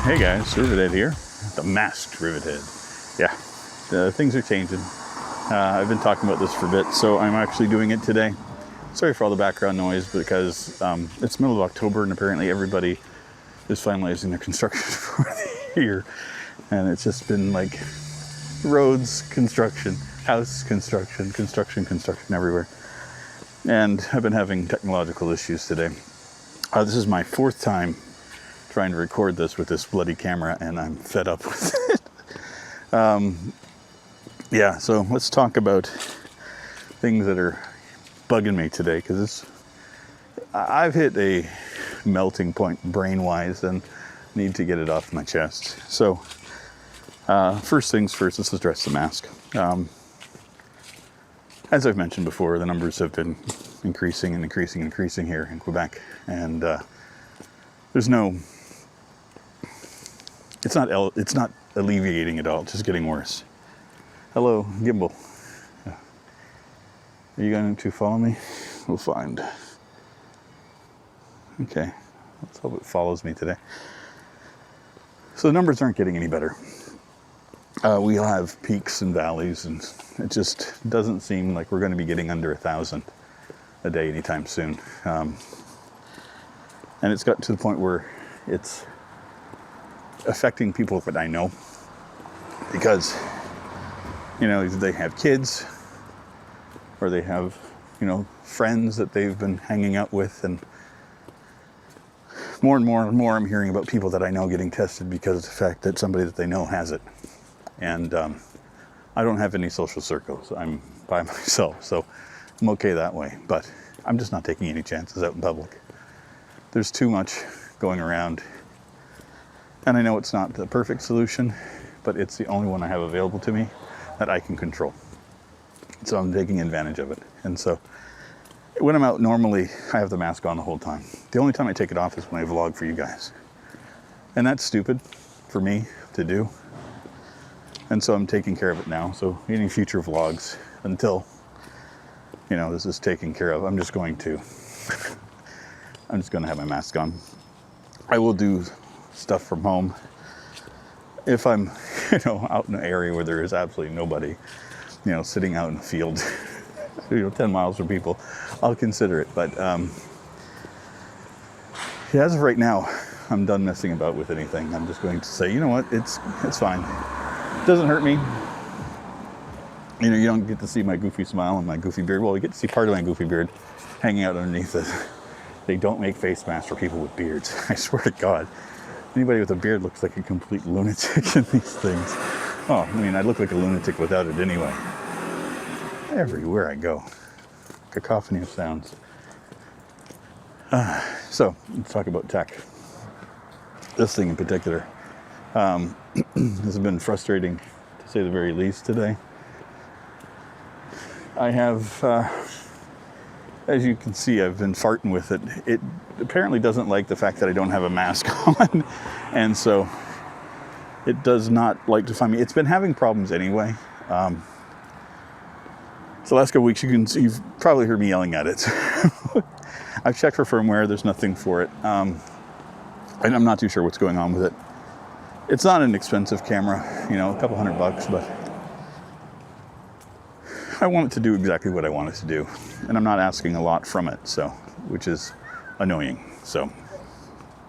Hey guys, Rivet here, the masked Rivet. Yeah, things are changing. I've been talking about this for a bit, so I'm actually doing it today. Sorry for all the background noise, because it's middle of October and apparently everybody is finalizing their construction for the year. And it's just been like roads construction, house construction, construction everywhere. And I've been having technological issues today. This is my fourth time trying to record this with this bloody camera, and I'm fed up with it. Yeah, so let's talk about things that are bugging me today, because I've hit a melting point brain-wise and need to get it off my chest. So first things first, let's address the mask. As I've mentioned before, the numbers have been increasing here in Quebec, and there's no, it's not alleviating at all, it's just getting worse. Hello, Gimbal. Are you going to follow me? We'll find. Okay, let's hope it follows me today. So the numbers aren't getting any better. We'll have peaks and valleys, and it just doesn't seem like we're going to be getting under 1,000 a day anytime soon. And it's got to the point where it's affecting people that I know, because, you know, they have kids, or they have, you know, friends that they've been hanging out with, and more and more I'm hearing about people that I know getting tested because of the fact that somebody that they know has it. And I don't have any social circles. I'm by myself, so I'm okay that way. But I'm just not taking any chances out in public. There's too much going around. And I know it's not the perfect solution, but it's the only one I have available to me that I can control. So I'm taking advantage of it. And so when I'm out, normally I have the mask on the whole time. The only time I take it off is when I vlog for you guys. And that's stupid for me to do. And so I'm taking care of it now. So any future vlogs, until, you know, this is taken care of, I'm just going to have my mask on. I will do stuff from home. If I'm, you know, out in an area where there is absolutely nobody, you know, sitting out in the field, you know, 10 miles from people, I'll consider it. But yeah, as of right now, I'm done messing about with anything. I'm just going to say, you know what, it's fine. It doesn't hurt me. You know, you don't get to see my goofy smile and my goofy beard. Well, you get to see part of my goofy beard hanging out underneath it. They don't make face masks for people with beards. I swear to God. Anybody with a beard looks like a complete lunatic in these things. Oh, I mean, I look like a lunatic without it anyway. Everywhere I go. Cacophony of sounds. So, let's talk about tech. This thing in particular. This has been frustrating, to say the very least, today. I have, as you can see, I've been farting with it. It apparently doesn't like the fact that I don't have a mask on, and so it does not like to find me. It's been having problems anyway. So the last couple weeks, you've probably heard me yelling at it. I've checked for firmware. There's nothing for it. And I'm not too sure what's going on with it. It's not an expensive camera, you know, a couple $100, but I want it to do exactly what I want it to do. And I'm not asking a lot from it, so, which is annoying. So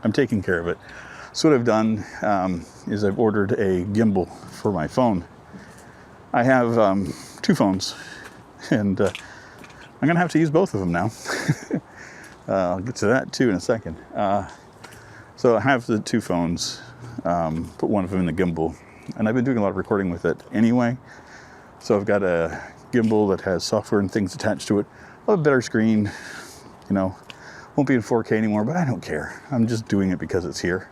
I'm taking care of it. So what I've done is I've ordered a gimbal for my phone. I have 2 phones, and I'm gonna have to use both of them now. I'll get to that too in a second. So I have the 2 phones, put one of them in the gimbal, and I've been doing a lot of recording with it anyway. So I've got a gimbal that has software and things attached to it. I'll have a better screen, you know, won't be in 4K anymore, but I don't care. I'm just doing it because it's here.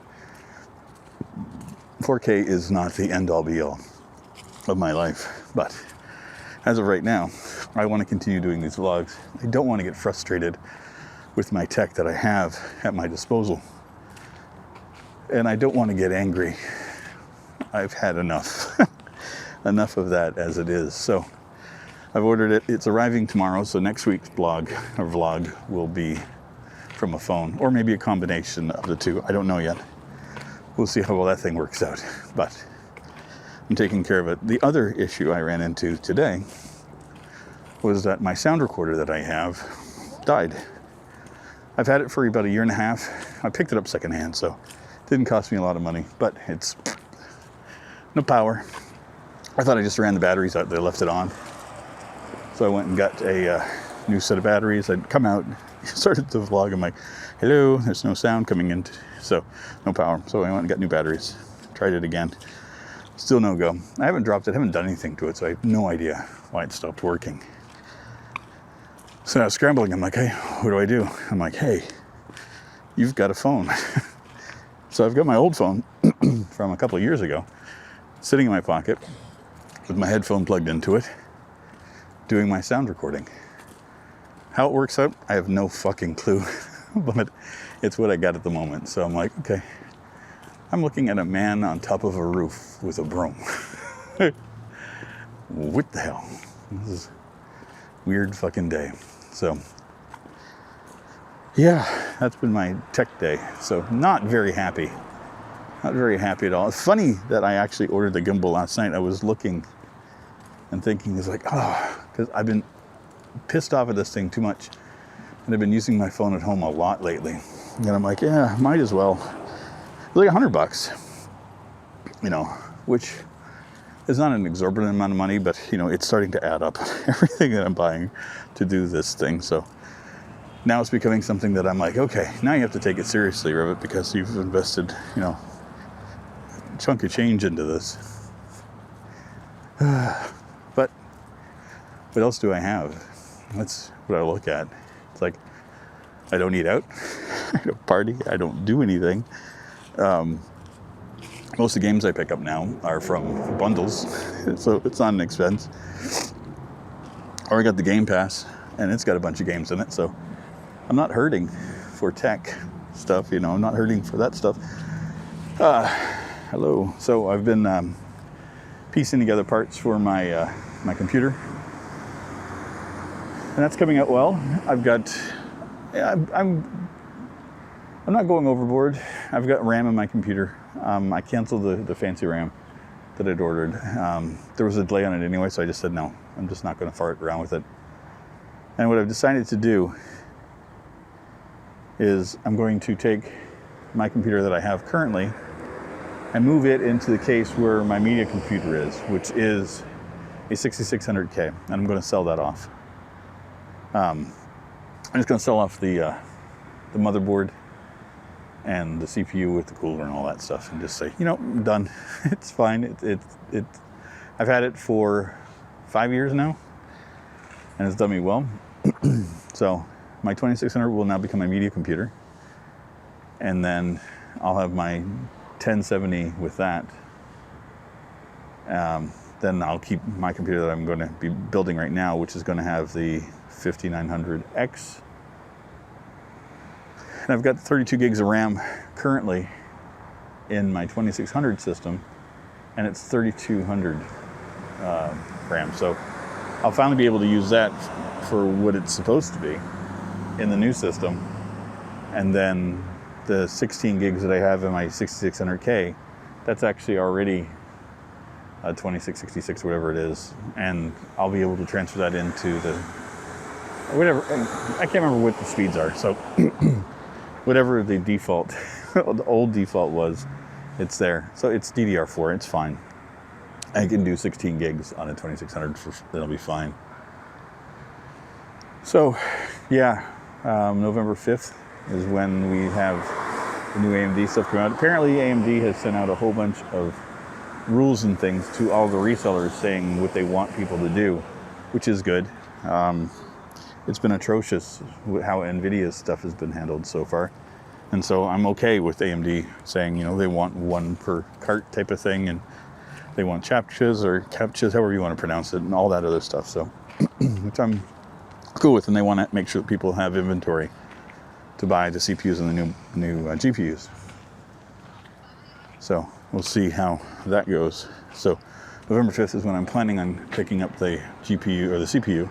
4K is not the end-all be-all of my life, but as of right now, I want to continue doing these vlogs. I don't want to get frustrated with my tech that I have at my disposal. And I don't want to get angry. I've had enough. Enough of that as it is. So I've ordered it. It's arriving tomorrow, so next week's vlog will be from a phone, or maybe a combination of the two. I don't know yet. we'll see how well that thing works out. But I'm taking care of it. The other issue I ran into today was that my sound recorder that I have died. I've had it for about 1.5 years. I picked it up secondhand, so it didn't cost me a lot of money, but it's no power. I thought I just ran the batteries out there, left it on. So I went and got a new set of batteries. I'd come out, started the vlog. I'm like, hello, there's no sound coming in, so no power. So I went and got new batteries, tried it again. Still no go. I haven't dropped it, haven't done anything to it, so I have no idea why it stopped working. So I was scrambling. I'm like, hey, what do I do? I'm like, hey, you've got a phone. So I've got my old phone from a couple of years ago, sitting in my pocket with my headphone plugged into it, doing my sound recording. How it works out, I have no fucking clue, but it's what I got at the moment. So I'm like, okay, I'm looking at a man on top of a roof with a broom. What the hell? This is a weird fucking day. So yeah, that's been my tech day. So not very happy. Not very happy at all. It's funny that I actually ordered the gimbal last night. I was looking and thinking, it's like, oh, because I've been pissed off at this thing too much. And I've been using my phone at home a lot lately. And I'm like, yeah, might as well. It's like $100, you know, which is not an exorbitant amount of money, but, you know, it's starting to add up. Everything that I'm buying to do this thing. So now it's becoming something that I'm like, okay, now you have to take it seriously, Rivet, because you've invested, you know, a chunk of change into this. But what else do I have? That's what I look at. It's like, I don't eat out, I don't party, I don't do anything. Most of the games I pick up now are from bundles, so it's not an expense. Or I got the Game Pass, and it's got a bunch of games in it, so I'm not hurting for tech stuff, you know, I'm not hurting for that stuff. Hello. So I've been piecing together parts for my my computer, and that's coming out well. I've got, I'm not going overboard. I've got RAM in my computer. I canceled the fancy RAM that I'd ordered. There was a delay on it anyway, so I just said, no, I'm just not going to fart around with it. And what I've decided to do is I'm going to take my computer that I have currently and move it into the case where my media computer is, which is a 6600K, and I'm going to sell that off. I'm just going to sell off the motherboard and the CPU with the cooler and all that stuff, and just say, you know, I'm done. It's fine. I've had it for 5 years now, and it's done me well. So my 2600 will now become my media computer, and then I'll have my 1070 with that. Then I'll keep my computer that I'm going to be building right now, which is going to have the 5900X. And I've got 32 gigs of RAM currently in my 2600 system, and it's 3200 RAM. So I'll finally be able to use that for what it's supposed to be in the new system. And then the 16 gigs that I have in my 6600K, that's actually already a 2666, whatever it is. And I'll be able to transfer that into the, whatever, I can't remember what the speeds are. So whatever the default, the old default was, it's there. So it's DDR4, it's fine. I can do 16 gigs on a 2600, that'll be fine. So yeah, November 5th is when we have the new AMD stuff coming out. Apparently AMD has sent out a whole bunch of rules and things to all the resellers saying what they want people to do, which is good. It's been atrocious how NVIDIA's stuff has been handled so far. And so I'm okay with AMD saying, you know, they want one per cart type of thing, and they want CAPTCHAs or CAPTCHAs, however you want to pronounce it, and all that other stuff. So, which I'm cool with, and they want to make sure that people have inventory to buy the CPUs and the new GPUs. So we'll see how that goes. So November 5th is when I'm planning on picking up the GPU or the CPU.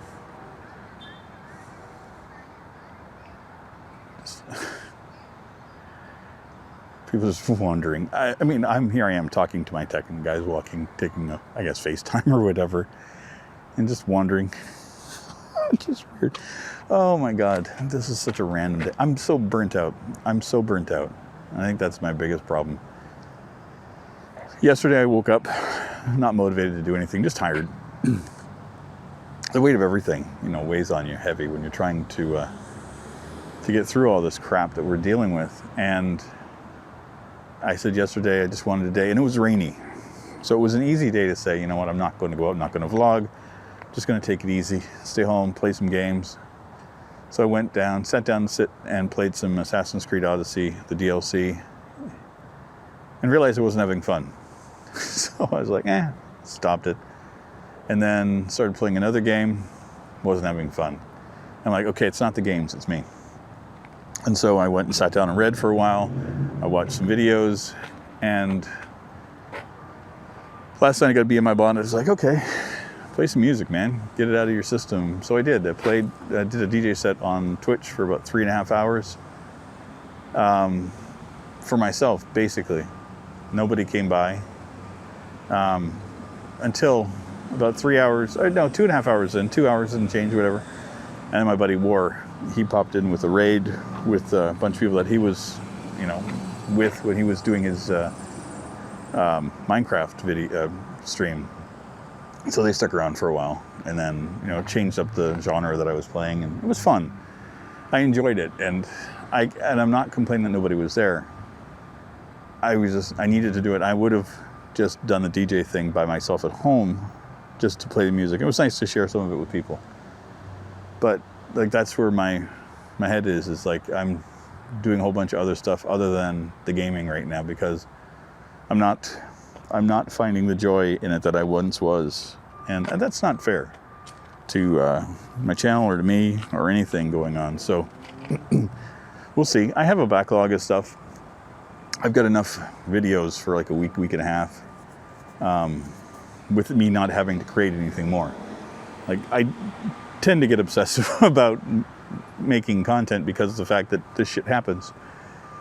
People just wondering. I mean, I am talking to my tech, and guys walking, taking a, I guess, FaceTime or whatever, and just wondering. Just weird. Oh my God, this is such a random day. I'm so burnt out. I think that's my biggest problem. Yesterday I woke up not motivated to do anything, just tired. The weight of everything, weighs on you heavy when you're trying to get through all this crap that we're dealing with. And I said yesterday I just wanted a day, and it was rainy. So it was an easy day to say, you know what, I'm not going to go out, I'm not going to vlog, just going to take it easy, stay home, play some games. So I sat down and played some Assassin's Creed Odyssey, the DLC, and realized I wasn't having fun. So I was like, stopped it. And then started playing another game, wasn't having fun. I'm like, okay, it's not the games, it's me. And so I went and sat down and read for a while. I watched some videos, and last night I got to be in my bond. I was like, okay, play some music, man. Get it out of your system. So I did. I did a DJ set on Twitch for about 3.5 hours for myself, basically. Nobody came by until about 3 hours, 2.5 hours in, 2 hours and change, whatever. And then my buddy War, he popped in with a raid with a bunch of people that he was, with when he was doing his Minecraft video stream. So they stuck around for a while, and then, changed up the genre that I was playing, and it was fun. I enjoyed it, and I'm not complaining that nobody was there. I needed to do it. I would have just done the DJ thing by myself at home, just to play the music. It was nice to share some of it with people. But that's where my head is like I'm doing a whole bunch of other stuff other than the gaming right now, because I'm not finding the joy in it that I once was, and that's not fair to my channel or to me or anything going on. So we'll see. I have a backlog of stuff. I've got enough videos for like a week and a half, with me not having to create anything more. Like, I tend to get obsessive about making content because of the fact that this shit happens,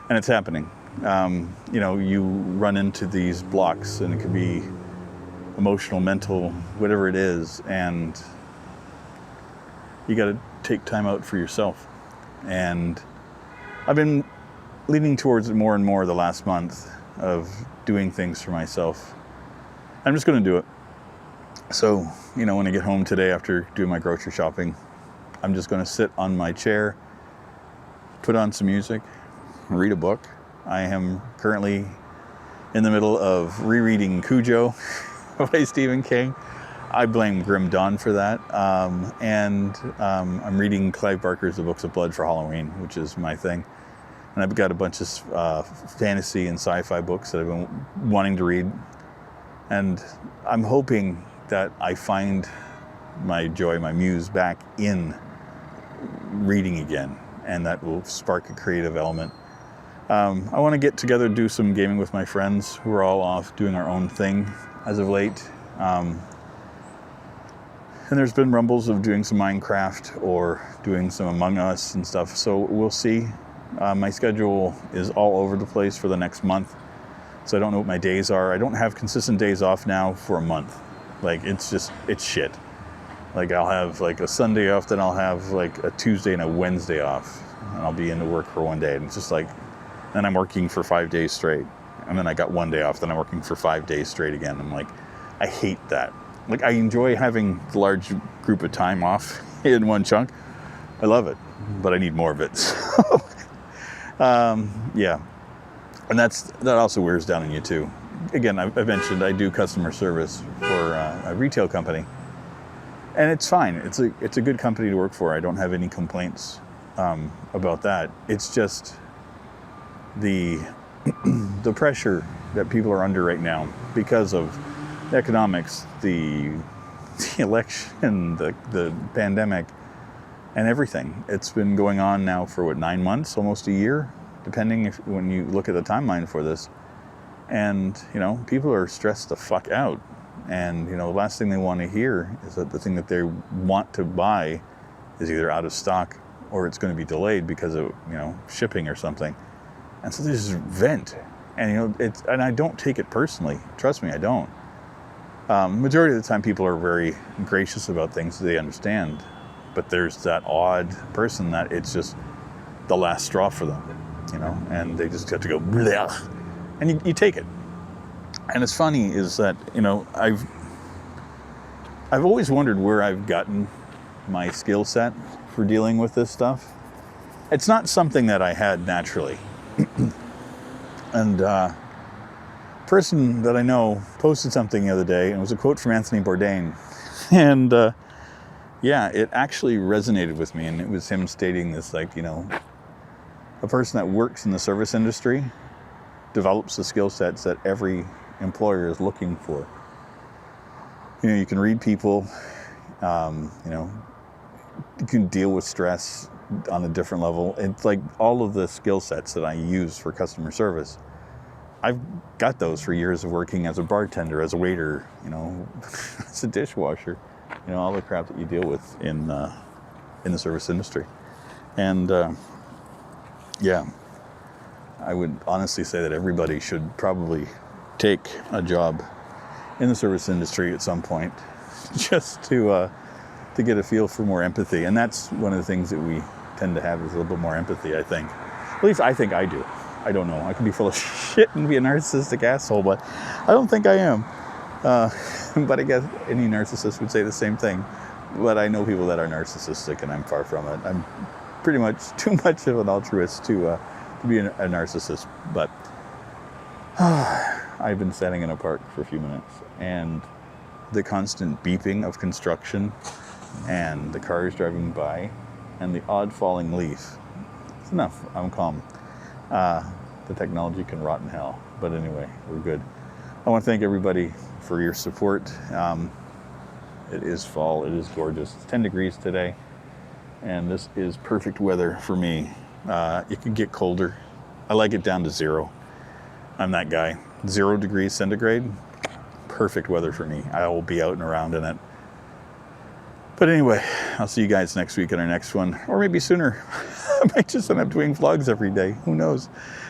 and it's happening. You run into these blocks, and it could be emotional, mental, whatever it is, and you got to take time out for yourself. And I've been leaning towards it more and more the last month of doing things for myself. I'm just going to do it. So, when I get home today after doing my grocery shopping, I'm just going to sit on my chair, put on some music, read a book. I am currently in the middle of rereading Cujo by Stephen King. I blame Grim Dawn for that. I'm reading Clive Barker's The Books of Blood for Halloween, which is my thing. And I've got a bunch of fantasy and sci-fi books that I've been wanting to read. And I'm hoping that I find my joy, my muse back in reading again, and that will spark a creative element. I want to get together, do some gaming with my friends who are all off doing our own thing as of late. And there's been rumbles of doing some Minecraft or doing some Among Us and stuff, so we'll see. My schedule is all over the place for the next month, so I don't know what my days are. I don't have consistent days off now for a month. It's shit. Like, I'll have like a Sunday off, then I'll have like a Tuesday and a Wednesday off, and I'll be into work for one day, and it's just like, then I'm working for 5 days straight, and then I got one day off, then I'm working for 5 days straight again. I'm like, I hate that. Like, I enjoy having the large group of time off in one chunk. I love it, but I need more of it. So, yeah. And that also wears down on you too. Again, I mentioned I do customer service for a retail company, and it's fine. It's a good company to work for. I don't have any complaints about that. It's just the pressure that people are under right now because of the economics, the election, the pandemic, and everything. It's been going on now for 9 months, almost a year, depending when you look at the timeline for this. And, people are stressed the fuck out. And, the last thing they want to hear is that the thing that they want to buy is either out of stock or it's going to be delayed because of, shipping or something. And so they just vent. And and I don't take it personally. Trust me, I don't. Majority of the time, people are very gracious about things they understand, but there's that odd person that it's just the last straw for them, and they just have to go bleh, and you take it. And it's funny is that I've always wondered where I've gotten my skill set for dealing with this stuff. It's not something that I had naturally. And person that I know posted something the other day, and it was a quote from Anthony Bourdain. And it actually resonated with me. And it was him stating this, like, a person that works in the service industry develops the skill sets that every employer is looking for. You can read people, you can deal with stress on a different level. It's like all of the skill sets that I use for customer service. I've got those for years of working as a bartender, as a waiter, as a dishwasher, all the crap that you deal with in the service industry. And I would honestly say that everybody should probably take a job in the service industry at some point, just to get a feel for more empathy. And that's one of the things that we tend to have, is a little bit more empathy, I think. At least I think I do. I don't know. I could be full of shit and be a narcissistic asshole, but I don't think I am. But I guess any narcissist would say the same thing. But I know people that are narcissistic, and I'm far from it. I'm pretty much too much of an altruist to be a narcissist. But I've been standing in a park for a few minutes, and the constant beeping of construction and the cars driving by and the odd falling leaf. It's enough. I'm calm. The technology can rot in hell. But anyway, we're good. I want to thank everybody for your support. It is fall. It is gorgeous. It's 10 degrees today, and this is perfect weather for me. It can get colder. I like it down to 0. I'm that guy. 0 degrees centigrade, perfect weather for me. I will be out and around in it. But anyway, I'll see you guys next week in our next one, or maybe sooner. I might just end up doing vlogs every day. Who knows?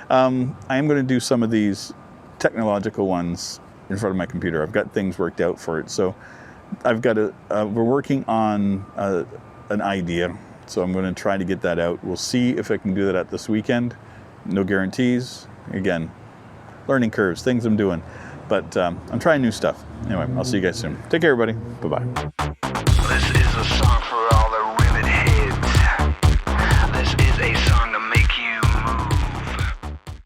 I am going to do some of these technological ones in front of my computer. I've got things worked out for it. So I've got we're working on an idea. So I'm going to try to get that out. We'll see if I can do that this weekend. No guarantees. Again, learning curves, things I'm doing. But I'm trying new stuff. Anyway, I'll see you guys soon. Take care, everybody. Bye-bye.